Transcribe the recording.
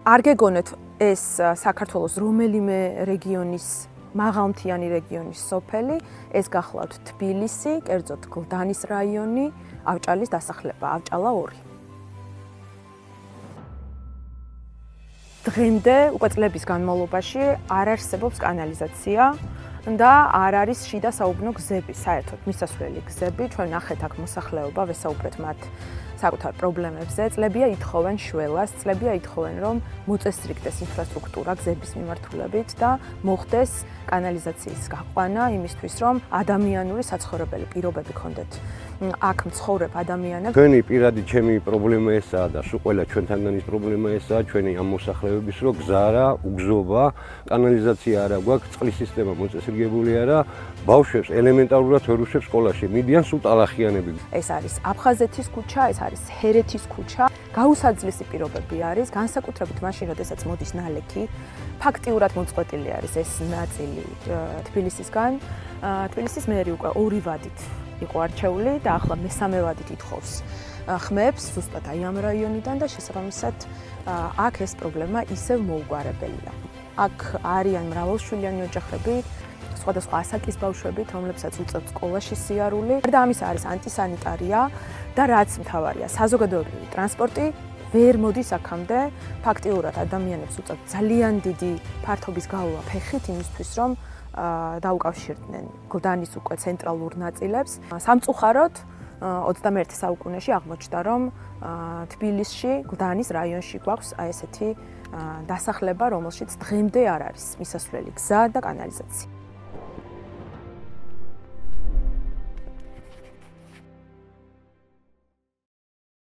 არ გეგონეთ ეს საქართველოს რომელიმე რეგიონის მაღალმთიანი რეგიონის სოფელი, ეს გახლავთ თბილისი, კერძოდ გლდანის რაიონი, ავჭალის დასახლება, ავჭალა 2. დღემდე უკვე წლების განმავლობაში არ არსებობს კანალიზაცია და არ არის შიდა საუბნო გზები, საერთოდ მისასვლელი გზები, ჩვენ ნახეთ აქ მოსახლეობა, ვესაუბრეთ მათ საკუთარ პრობლემებზე, წლებია ითხოვენ შველას, წლებია ითხოვენ, რომ მოწესრიგდეს ინფრასტრუქტურა გზების მიმართულებით და მოხდეს კანალიზაციის გაყვანა იმისთვის, რომ ადამიანური საცხოვრებელი პირობები ქონდეთ აქ მცხოვრებ ადამიანებს. ჩვენი პირადი ჩემი პრობლემა ესაა და სულ ყველა ჩვენთანდანის პრობლემა ესაა, ჩვენი ამ მოსახლეობის, რომ გზა არა, უგზობა, კანალიზაცია არა გვაქვს, წყლის სისტემა მოწესრიგებული არა, ბავშვებს ელემენტარულად ვერ უშვებს სკოლაში, მიდიან სულ ტალახიანები. ეს არის აფხაზეთის ქუჩა, ეს არის ჰერეთის ქუჩა. გაუსაძლისი პირობები არის, განსაკუთრებით მაშინ, როდესაც მოდის ნალექი. ფაქტიურად მოწყვეტილი არის ეს ნაწილი თბილისისგან. თბილისის მერი უკვე 2 ვადით იყო არჩეული და ახლა მესამე ვადით ითხოვს ხმებს ზუსტად აი ამ რაიონიდან და შესაბამისად აქ ეს პრობლემა ისევ მოუგვარებელია. აქ არიან მრავალშვილიანი ოჯახები, სხვადასხვა ასაკის ბავშვებით, რომლებსაც უწევთ სკოლაში სიარული. და ამისა არის ანტისანიტარია და რაც მთავარია, საზოგადოებრივი ტრანსპორტი ვერ მოდის აქამდე. ფაქტიურად ადამიანებს უწევთ ძალიან დიდი ფართობის გავლა ფეხით იმისთვის, რომ დაუკავშირდნენ გლდანის უკვე ცენტრალურ ნაწილებს. სამწუხაროდ 21 საუკუნეში აღმოჩნდა, რომ თბილისში, გლდანის რაიონში გვაქვს აი ესეთი დასახლება, რომელშიც დღემდე არ არის მისასვლელი გზა და კანალიზაცია.